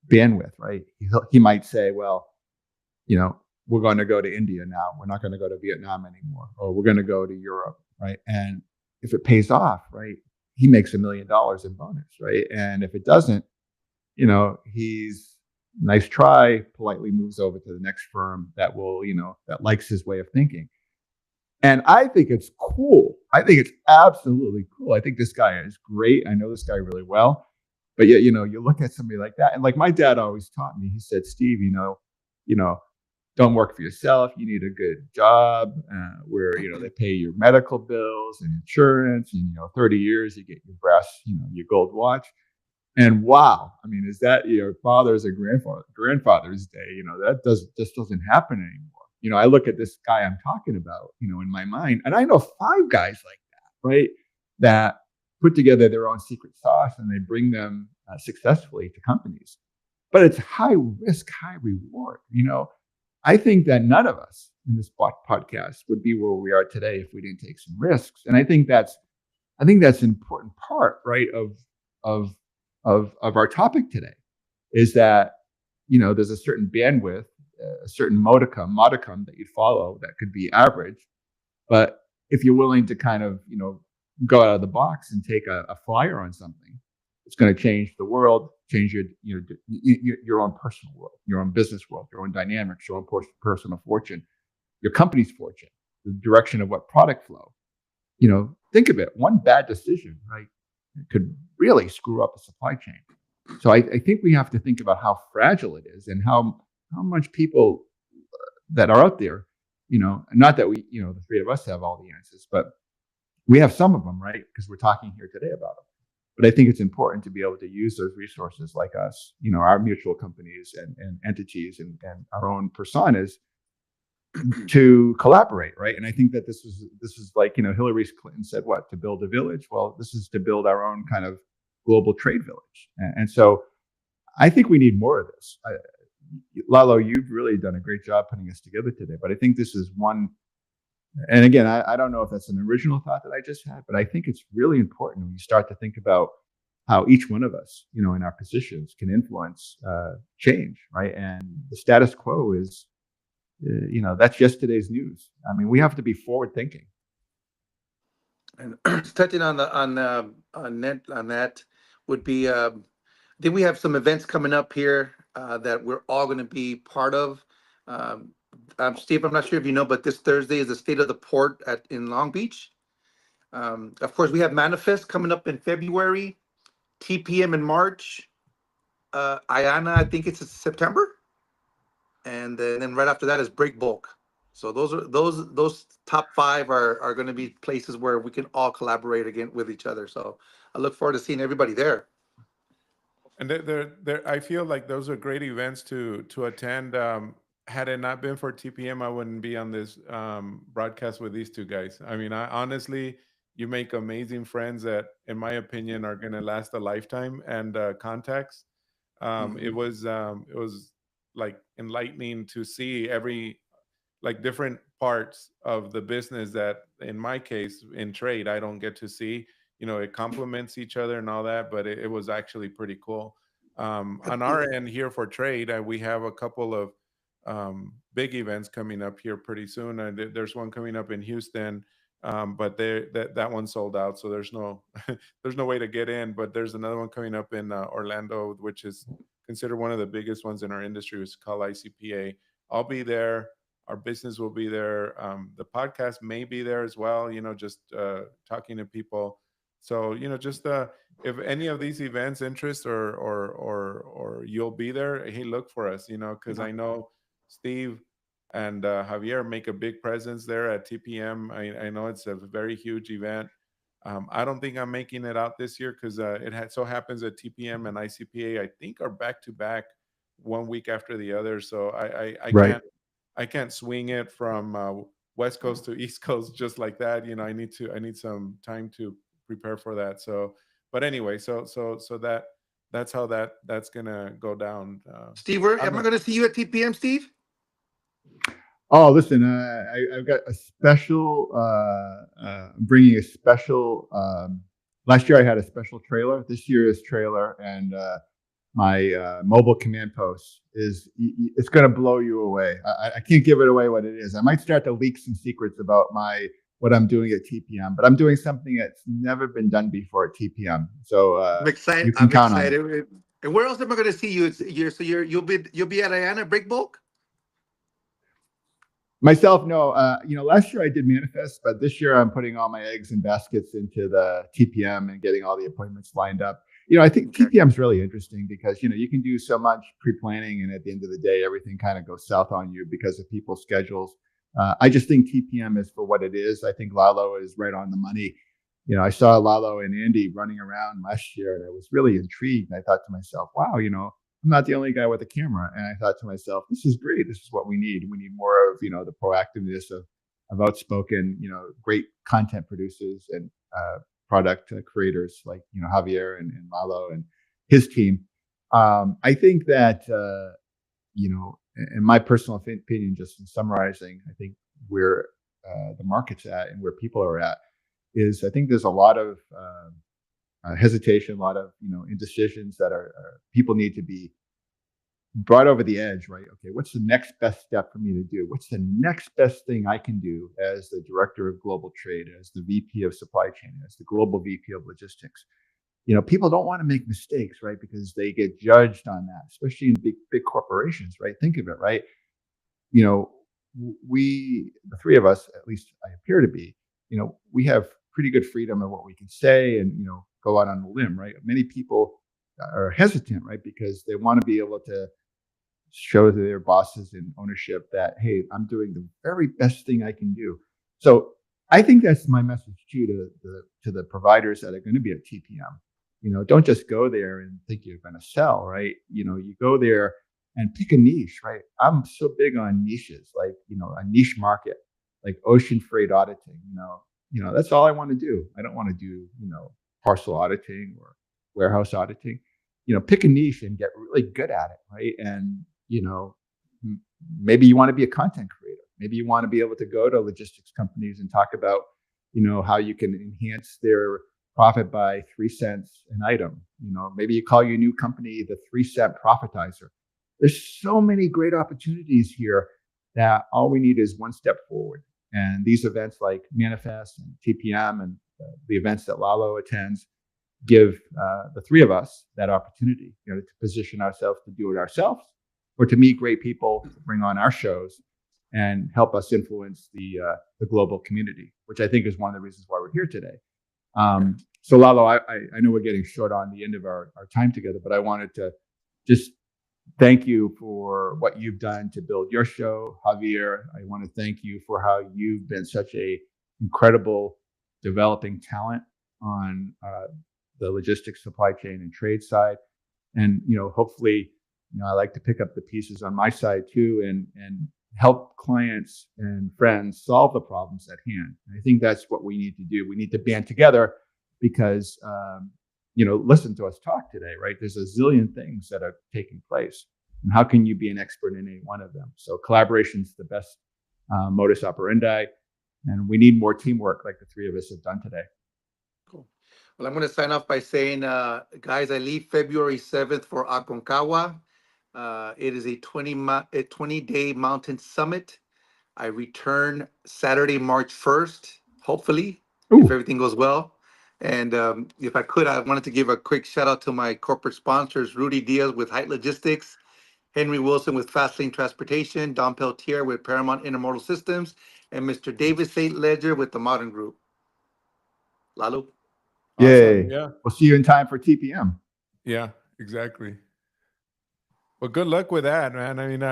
bandwidth, right? He might say, well, we're going to go to India now. We're not going to go to Vietnam anymore, or we're going to go to Europe, right? And if it pays off, right, he makes $1 million in bonus, right? And if it doesn't, he's nice try, politely moves over to the next firm that will, that likes his way of thinking. And I think it's cool. I think it's absolutely cool. I think this guy is great. I know this guy really well. But yet, you look at somebody like that, and like my dad always taught me, he said, Steve, don't work for yourself. You need a good job where, they pay your medical bills and insurance, and, 30 years, you get your brass, your gold watch. And wow, I mean, is that your father's or grandfather's day? That just doesn't happen anymore. I look at this guy I'm talking about, in my mind, and I know 5 guys like that, right? That put together their own secret sauce and they bring them successfully to companies. But it's high risk, high reward. I think that none of us in this podcast would be where we are today if we didn't take some risks. And I think that's an important part, right, of our topic today, is that there's a certain bandwidth, a certain modicum that you follow that could be average, but if you're willing to kind of go out of the box and take a flyer on something, it's going to change the world, change your own personal world, your own business world, your own dynamics, your own personal fortune, your company's fortune, the direction of what product flow. Think of it. One bad decision, right, could really screw up a supply chain. So I think we have to think about how fragile it is and how much people that are out there, not that we, the 3 of us have all the answers, but we have some of them, right? Because we're talking here today about them. But I think it's important to be able to use those resources like us, our mutual companies and entities and our own personas to collaborate, right? And I think that this is like, Hillary Clinton said, what, to build a village? Well, this is to build our own kind of global trade village. And so I think we need more of this. Lalo, you've really done a great job putting us together today, but I think this is one. And again, I don't know if that's an original thought that I just had, but I think it's really important when you start to think about how each one of us, in our positions can influence change, right? And the status quo is, that's yesterday's news. I mean, we have to be forward thinking. And touching on that would be, I think we have some events coming up here that we're all going to be part of. Steve, I'm not sure if you know, but this Thursday is the State of the Port in Long Beach. Of course, we have Manifest coming up in February, TPM in March, IANA, I think it's in September, and then right after that is Break Bulk. So those top 5 are going to be places where we can all collaborate again with each other. So I look forward to seeing everybody there. And I feel like those are great events to attend. Had it not been for TPM, I wouldn't be on this broadcast with these two guys. I mean, I honestly, you make amazing friends that, in my opinion, are going to last a lifetime. And contacts. Hmm. It was like enlightening to see every like different parts of the business that, in my case, in trade, I don't get to see. It complements each other and all that, but it was actually pretty cool. On our end here for trade, we have a couple of big events coming up here pretty soon, and there's one coming up in Houston. But that one sold out, so there's no there's no way to get in. But there's another one coming up in Orlando, which is considered one of the biggest ones in our industry. It's called ICPA. I'll be there. Our business will be there. The podcast may be there as well. Just talking to people. So just if any of these events interest, or you'll be there, hey, look for us. Because I know Steve and Javier make a big presence there at TPM. I know it's a very huge event. I don't think I'm making it out this year because so happens that TPM and ICPA, I think, are back to back, one week after the other. So Right. I can't swing it from West Coast to East Coast just like that. I need some time to prepare for that. So, but anyway, that's how that's gonna go down. Steve, I'm am I a, going to see you at TPM, Steve? Oh, listen, I've got a special, I'm bringing a special, last year I had a special trailer. This year is trailer, and my mobile command post it's going to blow you away. I can't give it away what it is. I might start to leak some secrets about what I'm doing at TPM, but I'm doing something that's never been done before at TPM. So I'm excited. you can I'm count on it. excited. And where else am I going to see you? You'll be at Ayana Brick Bulk. Myself, no. Last year I did Manifest, but this year I'm putting all my eggs in baskets into the TPM and getting all the appointments lined up. I think Okay. TPM is really interesting because you can do so much pre-planning, and at the end of the day, everything kind of goes south on you because of people's schedules. I just think TPM is for what it is. I think Lalo is right on the money. I saw Lalo and Andy running around last year, and I was really intrigued. I thought to myself, wow, I'm not the only guy with a camera. And I thought to myself, this is great. This is what we need. We need more of, the proactiveness of outspoken, great content producers and product creators like, Javier and Lalo and his team. I think that, in my personal opinion, just in summarizing, I think where the market's at and where people are at is I think there's a lot of hesitation, a lot of indecisions that are people need to be brought over the edge, right? Okay, what's the next best step for me to do? What's the next best thing I can do as the director of global trade, as the VP of supply chain, as the global VP of logistics? People don't want to make mistakes, right? Because they get judged on that, especially in big corporations, right? Think of it, right? You know, the three of us, at least I appear to be, we have pretty good freedom of what we can say and, go out on a limb, right? Many people are hesitant, right? Because they want to be able to show to their bosses and ownership that, hey, I'm doing the very best thing I can do. So I think that's my message too to the providers that are going to be at TPM. Don't just go there and think you're going to sell, right? You go there and pick a niche, right? I'm so big on niches, like a niche market, like ocean freight auditing. That's all I want to do. I don't want to do parcel auditing or warehouse auditing. Pick a niche and get really good at it, right? And you know, maybe you want to be a content creator. Maybe you want to be able to go to logistics companies and talk about, how you can enhance their profit by 3 cents an item. Maybe you call your new company the 3 cent profitizer. There's so many great opportunities here that all we need is one step forward. And these events like Manifest and TPM and the events that Lalo attends give the three of us that opportunity, to position ourselves to do it ourselves or to meet great people, to bring on our shows and help us influence the global community, which I think is one of the reasons why we're here today. So Lalo, I know we're getting short on the end of our time together, but I wanted to just thank you for what you've done to build your show. Javier, I want to thank you for how you've been such a incredible developing talent on the logistics, supply chain, and trade side. And hopefully, I like to pick up the pieces on my side too, and help clients and friends solve the problems at hand. I think that's what we need to do. We need to band together because listen to us talk today, right? There's a zillion things that are taking place, and how can you be an expert in any one of them? So collaboration is the best modus operandi, and we need more teamwork like the three of us have done today. Cool. Well, I'm going to sign off by saying, guys, I leave February 7th for Aconcagua. It is a 20-day mountain summit. I return Saturday, March 1st, hopefully, if everything goes well. And if I could, I wanted to give a quick shout out to my corporate sponsors, Rudy Diaz with Height Logistics, Henry Wilson with Fastlane Transportation, Don Peltier with Paramount Intermodal Systems, and Mr. David St. Ledger with the Modern Group. Lalo? Yay. Awesome. Yeah. We'll see you in time for TPM. Yeah, exactly. Well, good luck with that, man. I mean,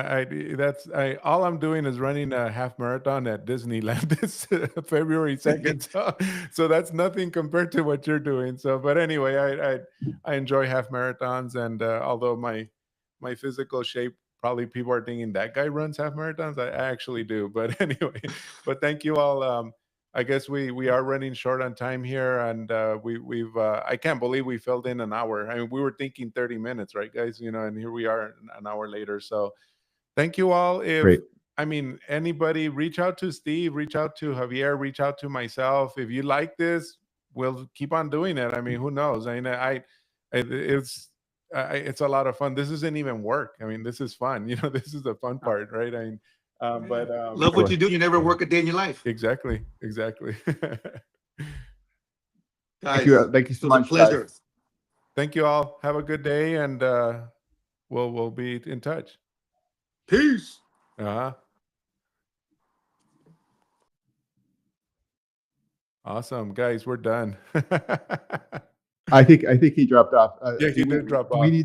all I'm doing is running a half marathon at Disneyland this February 2nd. So that's nothing compared to what you're doing. So, but anyway, I enjoy half marathons, and although my physical shape, probably people are thinking that guy runs half marathons. I actually do. But anyway, but thank you all. I guess we are running short on time here, and we've I can't believe we filled in an hour. I mean, we were thinking 30 minutes, right, guys? And here we are an hour later. So thank you all. Great. I mean, anybody, reach out to Steve, reach out to Javier, reach out to myself. If you like this, we'll keep on doing it. I mean, who knows? I mean, it's a lot of fun. This isn't even work. I mean, this is fun. This is the fun part, right? I mean, but love what you do. You never work a day in your life. Exactly. Guys, thank you so it was much. a pleasure. Guys. Thank you all. Have a good day, and we'll be in touch. Peace. Awesome, guys. We're done. I think he dropped off. Yeah, he did drop off. We need